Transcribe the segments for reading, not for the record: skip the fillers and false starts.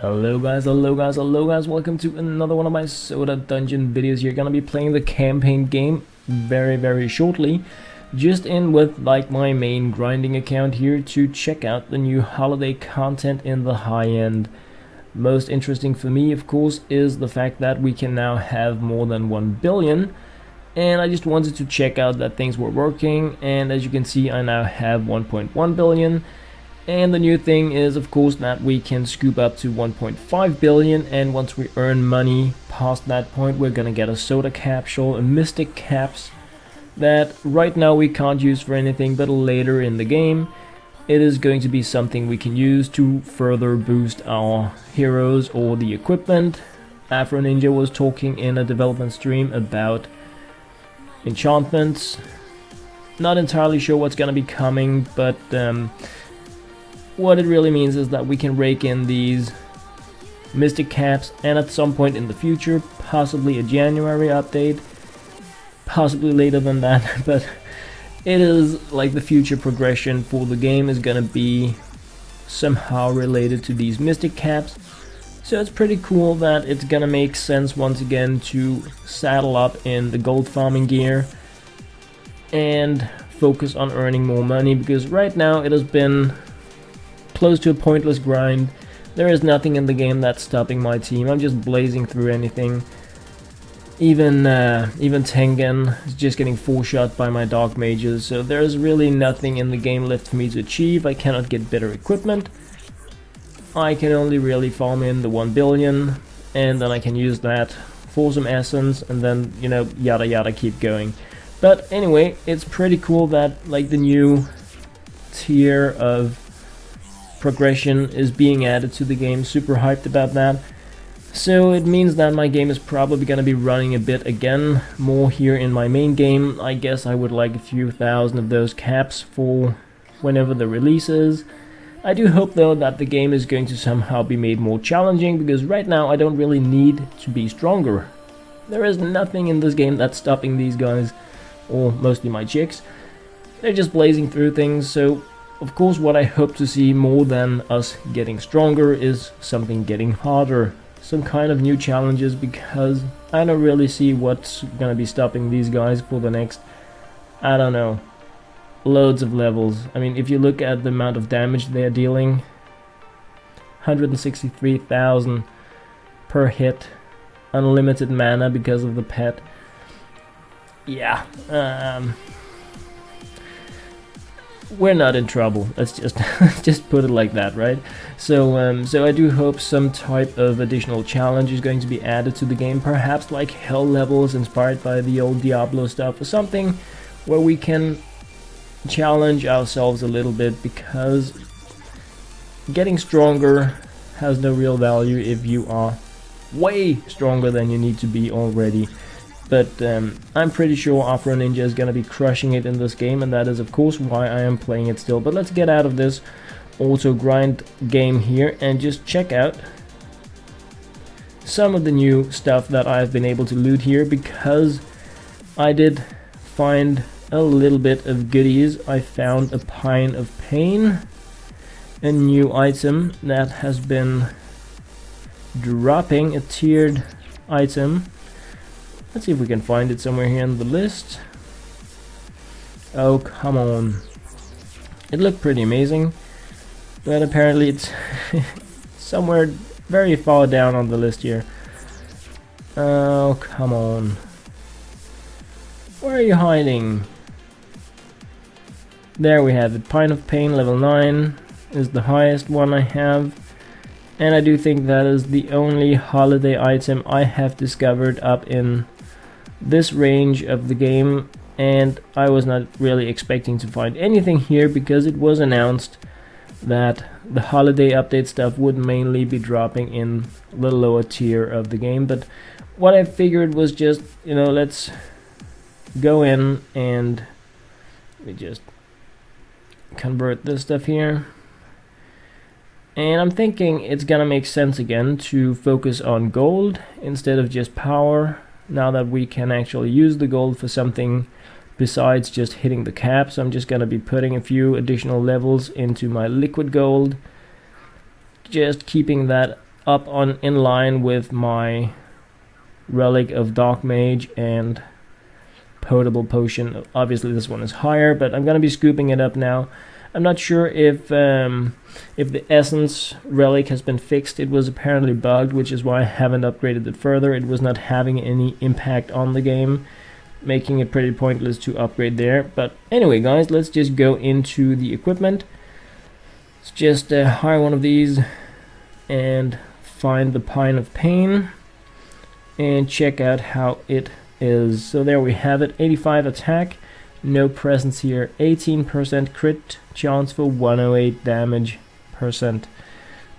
Hello guys, hello guys, hello guys, welcome to another one of my Soda Dungeon videos. You're gonna be playing the campaign game very shortly. Just in with like my main grinding account here to check out the new holiday content in the high end. Most interesting for me, of course, is the fact that we can now have more than 1 billion. And I just wanted to check out that things were working, and as you can see I now have 1.1 billion. And the new thing is, of course, that we can scoop up to 1.5 billion, and once we earn money past that point, we're gonna get a soda capsule, a mystic caps, that right now we can't use for anything, but later in the game, it is going to be something we can use to further boost our heroes or the equipment. Afro Ninja was talking in a development stream about enchantments. Not entirely sure what's gonna be coming, but what it really means is that we can rake in these mystic caps, and at some point in the future, possibly a January update, possibly later than that, but it is like the future progression for the game is gonna be somehow related to these mystic caps. So it's pretty cool that it's gonna make sense once again to saddle up in the gold farming gear and focus on earning more money, because right now it has been close to a pointless grind. There is nothing in the game that's stopping my team. I'm just blazing through anything. Even Tengen is just getting 4-shot by my dark mages, so there's really nothing in the game left for me to achieve. I cannot get better equipment. I can only really farm in the 1 billion, and then I can use that for some essence, and then, you know, yada yada, keep going. But anyway, it's pretty cool that like the new tier of progression is being added to the game. Super hyped about that. So it means that my game is probably going to be running a bit again more here in my main game. I guess I would like a few thousand of those caps for whenever the release is. I do hope though that the game is going to somehow be made more challenging, because right now I don't really need to be stronger. There is nothing in this game that's stopping these guys, or mostly my chicks. They're just blazing through things. So of course, what I hope to see more than us getting stronger is something getting harder. Some kind of new challenges, because I don't really see what's gonna be stopping these guys for the next, I don't know, loads of levels. I mean, if you look at the amount of damage they're dealing, 163,000 per hit, unlimited mana because of the pet. Yeah, we're not in trouble. Let's just just put it like that, right? So so I do hope some type of additional challenge is going to be added to the game, perhaps like hell levels inspired by the old Diablo stuff, or something where we can challenge ourselves a little bit, because getting stronger has no real value if you are way stronger than you need to be already. But I'm pretty sure Afro Ninja is going to be crushing it in this game, and that is of course why I am playing it still. But let's get out of this auto grind game here and just check out some of the new stuff that I've been able to loot here, because I did find a little bit of goodies. I found a Pine of Pain, a new item that has been dropping, a tiered item. Let's see if we can find it somewhere here in the list. Oh, come on. It looked pretty amazing, but apparently it's somewhere very far down on the list here. Oh, come on. Where are you hiding? There we have it. Pine of Pain level 9 is the highest one I have. And I do think that is the only holiday item I have discovered up in this range of the game, and I was not really expecting to find anything here, because it was announced that the holiday update stuff would mainly be dropping in the lower tier of the game. But what I figured was just, you know, let's go in and we just convert this stuff here. And I'm thinking it's gonna make sense again to focus on gold instead of just power, now that we can actually use the gold for something besides just hitting the cap. So I'm just gonna be putting a few additional levels into my liquid gold, just keeping that up on in line with my Relic of Dark Mage and Potable Potion. Obviously this one is higher, but I'm gonna be scooping it up now. I'm not sure if the Essence Relic has been fixed. It was apparently bugged, which is why I haven't upgraded it further. It was not having any impact on the game, making it pretty pointless to upgrade there. But anyway, guys, let's just go into the equipment. Let's just hire one of these and find the Pine of Pain and check out how it is. So there we have it, 85 attack, no presence here, 18% crit chance for 108 damage percent,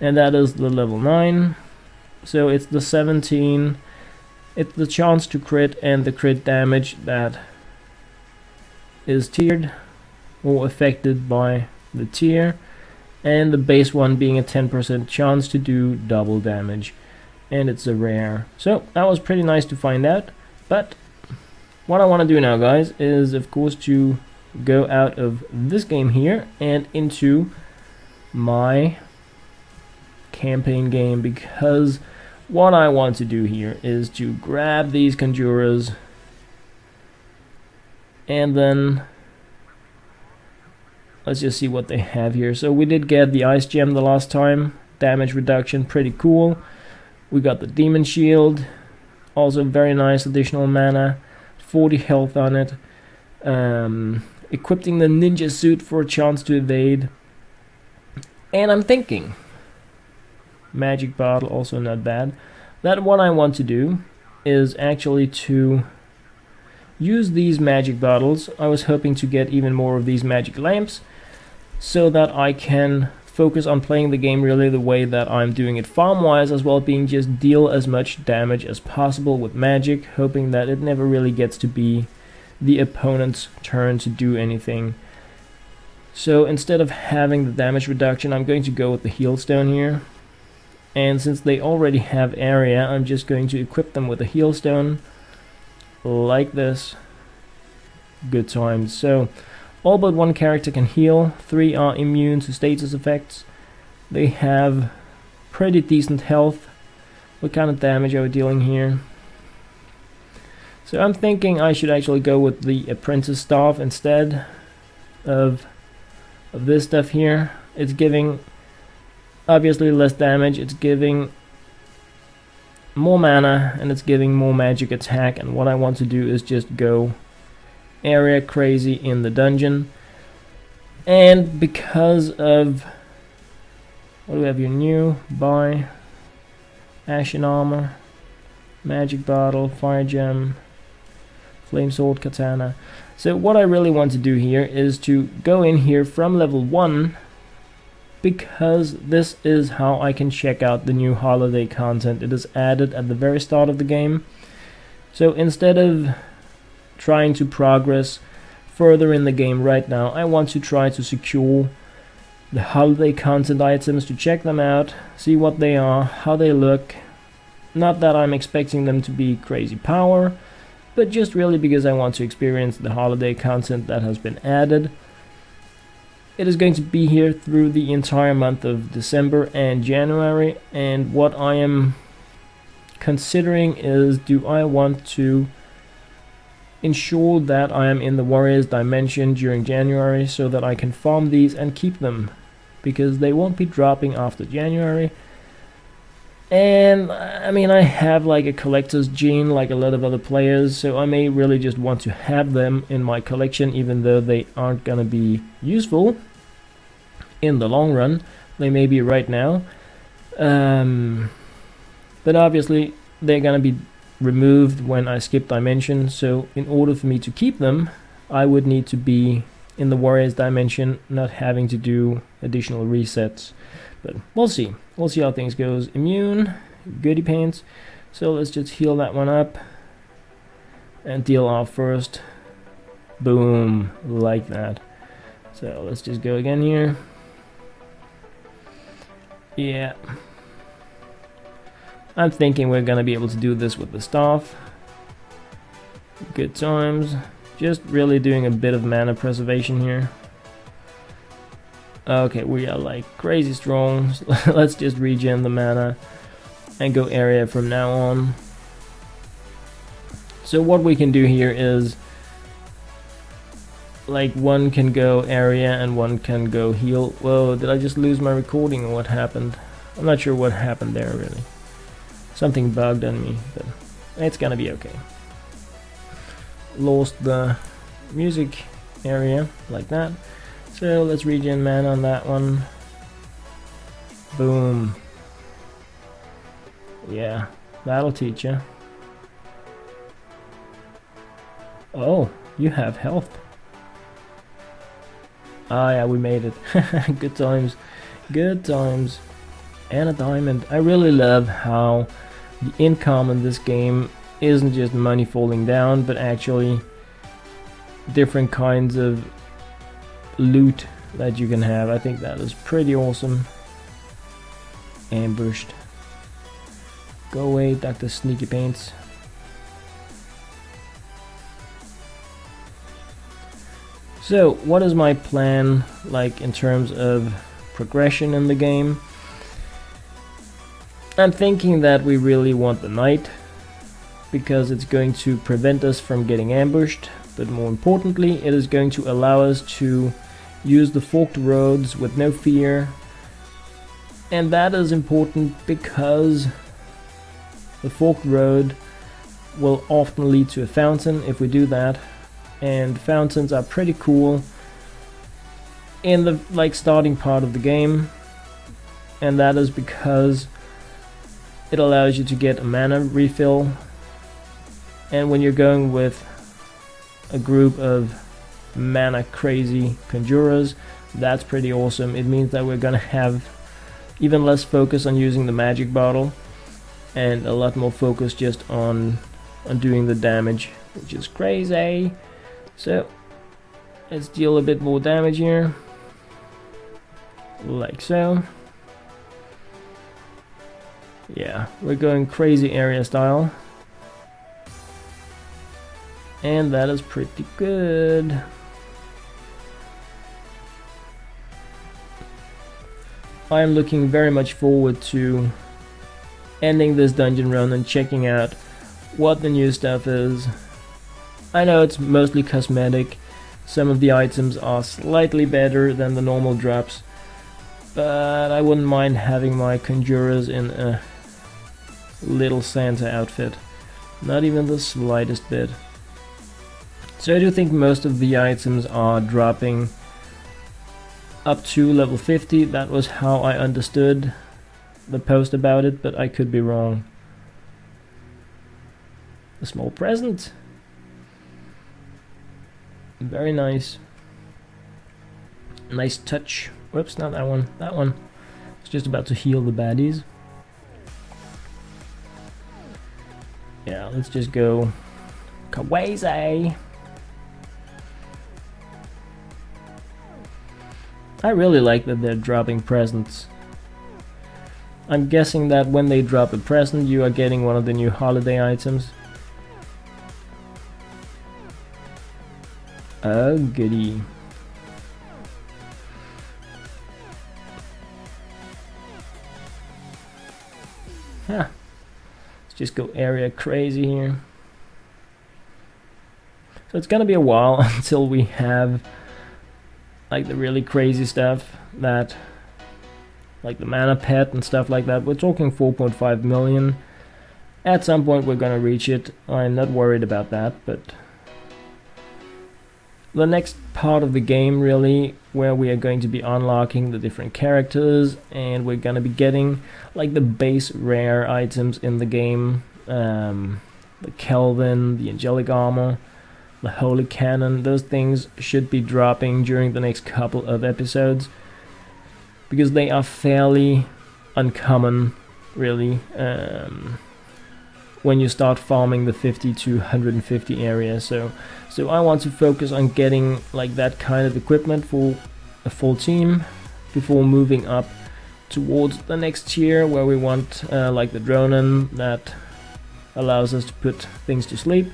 and that is the level 9. So it's the 17, it's the chance to crit and the crit damage that is tiered or affected by the tier, and the base one being a 10% chance to do double damage, and it's a rare. So that was pretty nice to find out. But what I want to do now, guys, is of course to go out of this game here and into my campaign game, because what I want to do here is to grab these Conjurers and then let's just see what they have here. So we did get the Ice Gem the last time, damage reduction, pretty cool. We got the Demon Shield, also very nice additional mana, 40 health on it. Equipping the Ninja Suit for a chance to evade. And I'm thinking Magic Bottle, also not bad. That what I want to do is actually to use these Magic Bottles. I was hoping to get even more of these Magic Lamps so that I can focus on playing the game really the way that I'm doing it farm-wise, as well, being just deal as much damage as possible with magic, hoping that it never really gets to be the opponent's turn to do anything. So instead of having the damage reduction, I'm going to go with the Heal Stone here. And since they already have area, I'm just going to equip them with a Heal Stone like this. Good times. So all but one character can heal, 3 are immune to status effects. They have pretty decent health. What kind of damage are we dealing here? So I'm thinking I should actually go with the Apprentice Staff instead of this stuff here. It's giving obviously less damage, it's giving more mana, and it's giving more magic attack, and what I want to do is just go area crazy in the dungeon. And because of what do we have here? New buy Ashen Armor, Magic Bottle, Fire Gem, Flame Sword, Katana. So what I really want to do here is to go in here from level 1, because this is how I can check out the new holiday content. It is added at the very start of the game. So instead of trying to progress further in the game right now, I want to try to secure the holiday content items, to check them out, see what they are, how they look. Not that I'm expecting them to be crazy power, but just really because I want to experience the holiday content that has been added. It is going to be here through the entire month of December and January, and what I am considering is, do I want to ensure that I am in the Warriors dimension during January so that I can farm these and keep them, because they won't be dropping after January. And I mean, I have like a collector's gene like a lot of other players, so I may really just want to have them in my collection, even though they aren't gonna be useful in the long run. They may be right now, but obviously they're gonna be removed when I skip dimension. So in order for me to keep them, I would need to be in the Warriors dimension, not having to do additional resets. But we'll see how things goes. Immune, goody pants. So let's just heal that one up and deal off first. Boom, like that. So let's just go again here. Yeah, I'm thinking we're gonna be able to do this with the staff. Good times. Just really doing a bit of mana preservation here. Okay, we are like crazy strong. Let's just regen the mana. and go area from now on. So what we can do here is, like, one can go area and one can go heal. Whoa, did I just lose my recording or what happened? I'm not sure what happened there really. Something bugged on me, but it's gonna be okay. Lost the music area like that. So let's regen mana on that one. Boom. Yeah, that'll teach you. Oh, you have health. Ah yeah, we made it. Good times. Good times. And a diamond. I really love how the income in this game isn't just money falling down, but actually different kinds of loot that you can have. I think that is pretty awesome. Ambushed. Go away, Dr. Sneaky Paints. So, what is my plan like in terms of progression in the game? I'm thinking that we really want the knight, because it's going to prevent us from getting ambushed, but more importantly, it is going to allow us to use the forked roads with no fear. And that is important because the forked road will often lead to a fountain if we do that. And fountains are pretty cool in the starting part of the game, and that is because it allows you to get a mana refill. And when you're going with a group of mana crazy conjurers, that's pretty awesome. It means that we're gonna have even less focus on using the magic bottle and a lot more focus just on doing the damage, which is crazy. So let's deal a bit more damage here, like so. Yeah, we're going crazy area style, and that is pretty good. I am looking very much forward to ending this dungeon run and checking out what the new stuff is. I know it's mostly cosmetic. Some of the items are slightly better than the normal drops, but I wouldn't mind having my conjurers in a little Santa outfit. Not even the slightest bit. So I do think most of the items are dropping up to level 50. That was how I understood the post about it, but I could be wrong. A small present. Very nice. Nice touch. Whoops, not that one. That one. It's just about to heal the baddies. Yeah, let's just go crazy. I really like that they're dropping presents. I'm guessing that when they drop a present, you are getting one of the new holiday items. Oh, goody. Huh. Let's just go area crazy here. So it's gonna be a while until we have like the really crazy stuff that, like the mana pet and stuff like that. We're talking 4.5 million. At some point we're gonna reach it. I'm not worried about that, but the next part of the game really, where we are going to be unlocking the different characters, and we're gonna be getting like the base rare items in the game, the Kelvin, the angelic armor, the holy cannon. Those things should be dropping during the next couple of episodes, because they are fairly uncommon really, when you start farming the 50 to 150 area. So I want to focus on getting like that kind of equipment for a full team before moving up towards the next tier, where we want like the dronen that allows us to put things to sleep.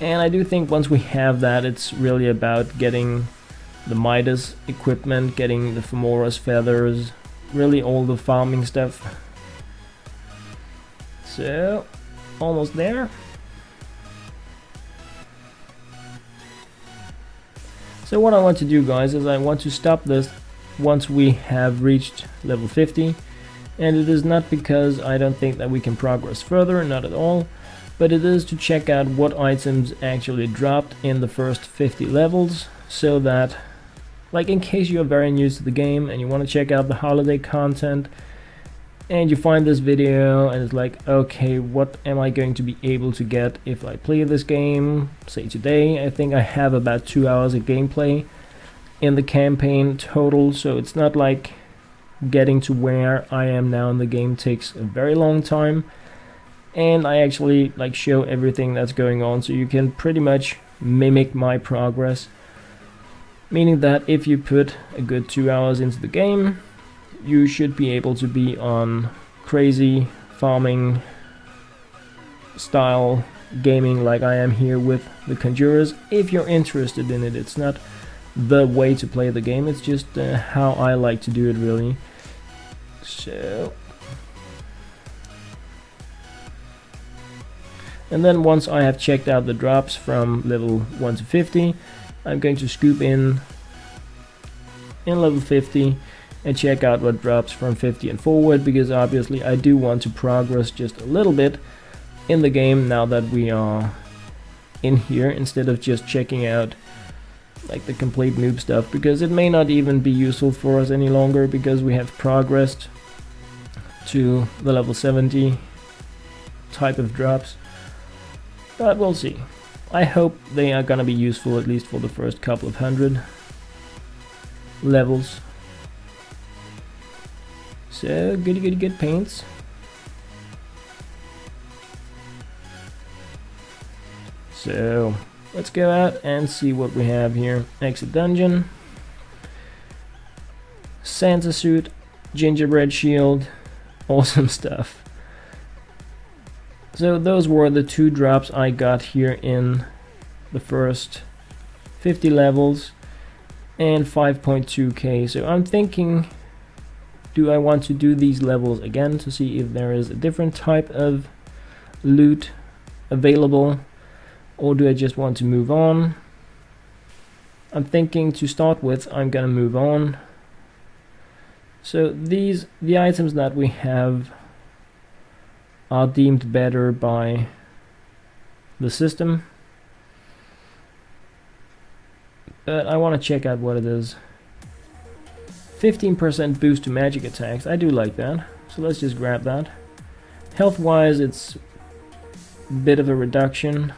And I do think once we have that, it's really about getting the Midas equipment, getting the Femora's feathers, really all the farming stuff. So, almost there. So what I want to do, guys, is I want to stop this once we have reached level 50. And it is not because I don't think that we can progress further, not at all. But it is to check out what items actually dropped in the first 50 levels. So that, like, in case you're very new to the game and you want to check out the holiday content, and you find this video and it's like, okay, what am I going to be able to get if I play this game, say today. I think I have about 2 hours of gameplay in the campaign total, so it's not like getting to where I am now in the game takes a very long time. And I actually like show everything that's going on, so you can pretty much mimic my progress, meaning that if you put a good 2 hours into the game, you should be able to be on crazy farming style gaming like I am here with the Conjurers. If you're interested in it, it's not the way to play the game, it's just how I like to do it, really. So, and then once I have checked out the drops from level 1 to 50, I'm going to scoop in level 50 and check out what drops from 50 and forward, because obviously I do want to progress just a little bit in the game now that we are in here, instead of just checking out like the complete noob stuff, because it may not even be useful for us any longer because we have progressed to the level 70 type of drops. But we'll see. I hope they are gonna be useful at least for the first couple of 100 levels. So, good paints. So, let's go out and see what we have here. Exit dungeon. Santa suit, gingerbread shield, awesome stuff. So those were the 2 drops I got here in the first 50 levels and 5.2k. So I'm thinking, do I want to do these levels again to see if there is a different type of loot available, or do I just want to move on? I'm thinking to start with, I'm gonna move on. So the items that we have are deemed better by the system, but I want to check out what it is. 15% boost to magic attacks, I do like that, so let's just grab that. Health wise, it's a bit of a reduction.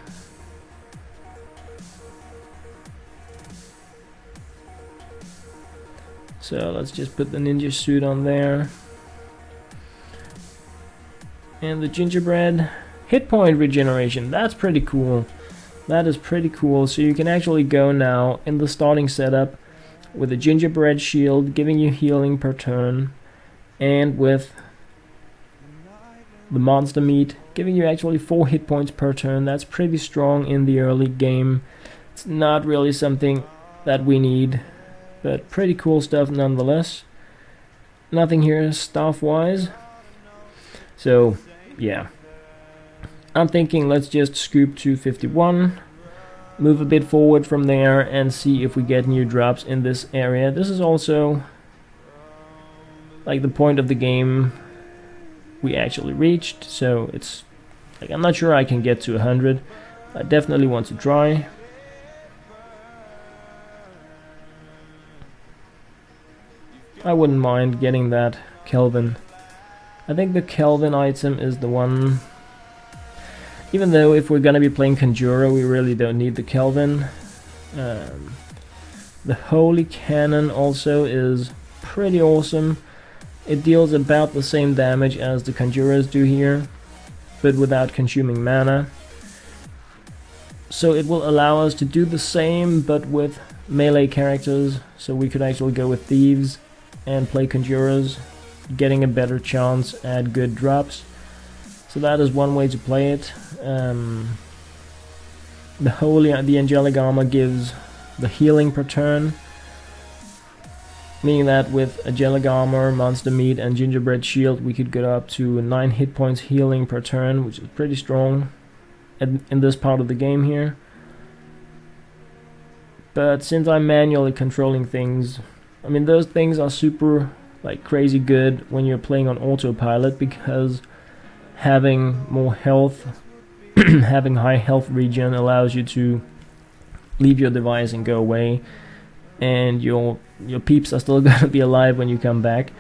So let's just put the ninja suit on there. And the gingerbread hit point regeneration, that's pretty cool. That is pretty cool. So you can actually go now in the starting setup with a gingerbread shield giving you healing per turn, and with the monster meat giving you actually 4 hit points per turn. That's pretty strong in the early game. It's not really something that we need, but pretty cool stuff nonetheless. Nothing here staff wise. So yeah, I'm thinking let's just scoop to 51, move a bit forward from there and see if we get new drops in this area. This is also like the point of the game we actually reached, so it's like I'm not sure I can get to 100. I definitely want to try. I wouldn't mind getting that Kelvin. I think the Kelvin item is the one, even though if we're gonna be playing Conjurer we really don't need the Kelvin. The Holy Cannon also is pretty awesome. It deals about the same damage as the Conjurers do here, but without consuming mana. So it will allow us to do the same but with melee characters, so we could actually go with Thieves and play Conjurers, getting a better chance at good drops. So that is one way to play it. The Angelic Armor gives the healing per turn. meaning that with angelic armor, monster meat, and gingerbread shield, we could go up to 9 hit points healing per turn, which is pretty strong in this part of the game here. But since I'm manually controlling things, I mean, those things are super like crazy good when you're playing on autopilot, because having more health, having high health regen allows you to leave your device and go away, and your peeps are still gonna be alive when you come back.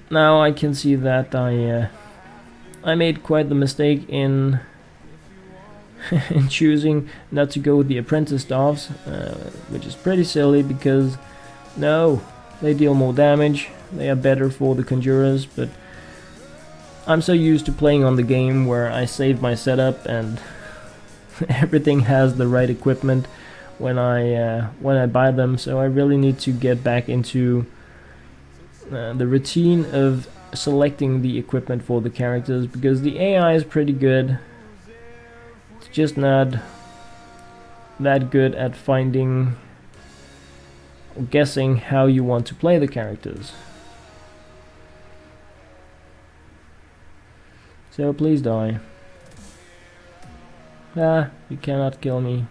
Now I can see that I made quite the mistake in in choosing not to go with the apprentice staffs, which is pretty silly, because no, they deal more damage, they are better for the conjurers, but I'm so used to playing on the game where I save my setup and everything has the right equipment when I buy them, so I really need to get back into the routine of selecting the equipment for the characters, because the AI is pretty good. It's just not that good at finding or guessing how you want to play the characters. So please die. Ah, you cannot kill me.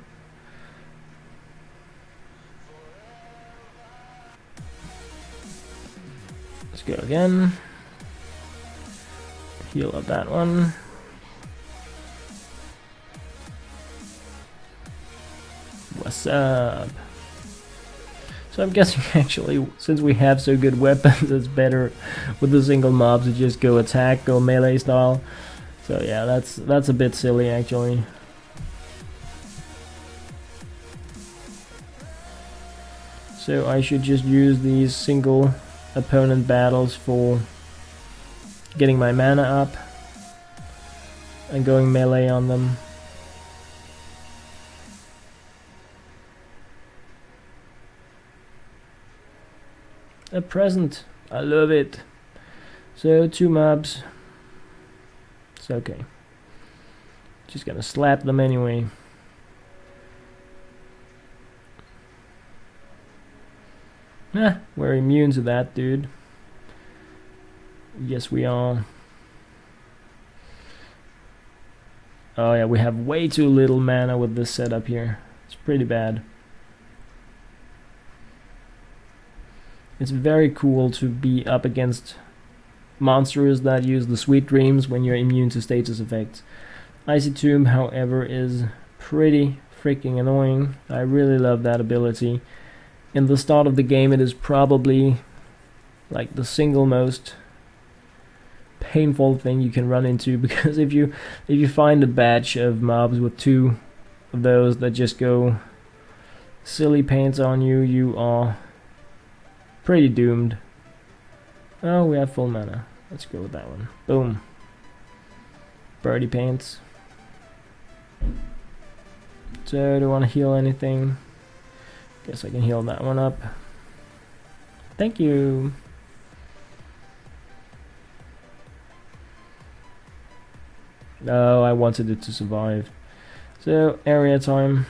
Let's go again. Heal up that one. What's up? So I'm guessing actually, since we have so good weapons, it's better with the single mobs to just go attack, go melee style. So yeah, that's a bit silly actually. So I should just use these single opponent battles for getting my mana up and going melee on them. A present, I love it. So 2 mobs, it's okay. Just gonna slap them anyway. Ah, we're immune to that, dude. Yes, we are. Oh yeah, we have way too little mana with this setup here. It's pretty bad. It's very cool to be up against monsters that use the sweet dreams when you're immune to status effects. Icy Tomb, however, is pretty freaking annoying. I really love that ability. In the start of the game, it is probably like the single most painful thing you can run into, because if you find a batch of mobs with 2 of those that just go silly paints on you, you are pretty doomed. Oh, we have full mana. Let's go with that one. Boom. Birdie paints. So, do I want to heal anything? Guess I can heal that one up. Thank you. Oh, I wanted it to survive. So, area time.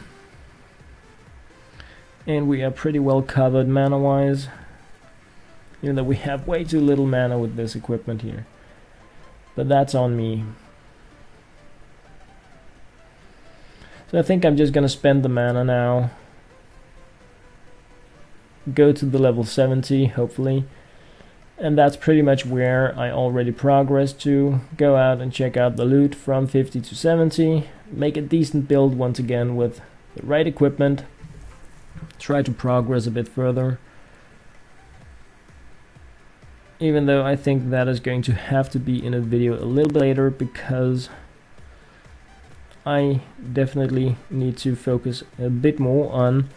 And we are pretty well covered mana-wise. Even though we have way too little mana with this equipment here. But that's on me. So I think I'm just gonna spend the mana now. Go to the level 70, hopefully. And that's pretty much where I already progressed to. Go out and check out the loot from 50 to 70. Make a decent build once again with the right equipment. Try to progress a bit further. Even though I think that is going to have to be in a video a little bit later, because I definitely need to focus a bit more on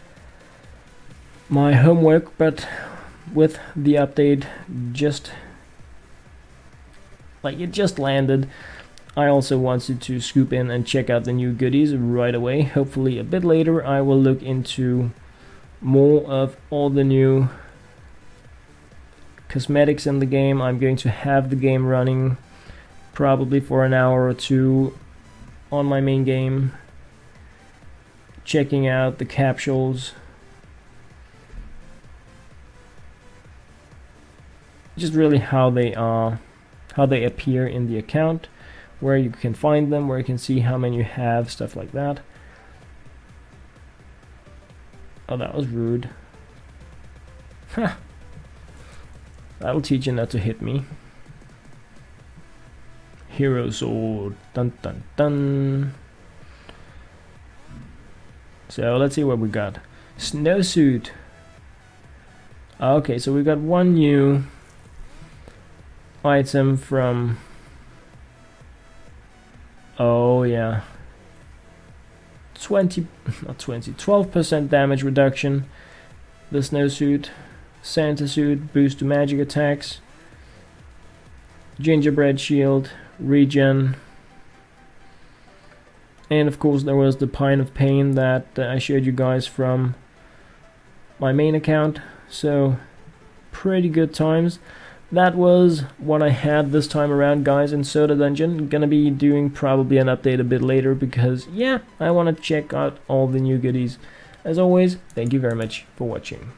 my homework, but with the update just like it just landed, I also wanted to scoop in and check out the new goodies right away. Hopefully a bit later I will look into more of all the new cosmetics in the game. I'm going to have the game running probably for an hour or 2 on my main game, checking out the capsules just really how they appear in the account, where you can find them, where you can see how many you have, stuff like that. Oh, that was rude. Ha! That'll teach you not to hit me. Hero sword. Dun dun dun. So let's see what we got. Snowsuit. Okay, so we got one new item from... Oh yeah. 12% damage reduction. The snowsuit. Santa suit, boost to magic attacks. Gingerbread shield, regen. And of course there was the Pine of Pain that I showed you guys from my main account. So pretty good times. That was what I had this time around, guys, in Soda Dungeon. Gonna be doing probably an update a bit later because, yeah, I want to check out all the new goodies. As always, thank you very much for watching.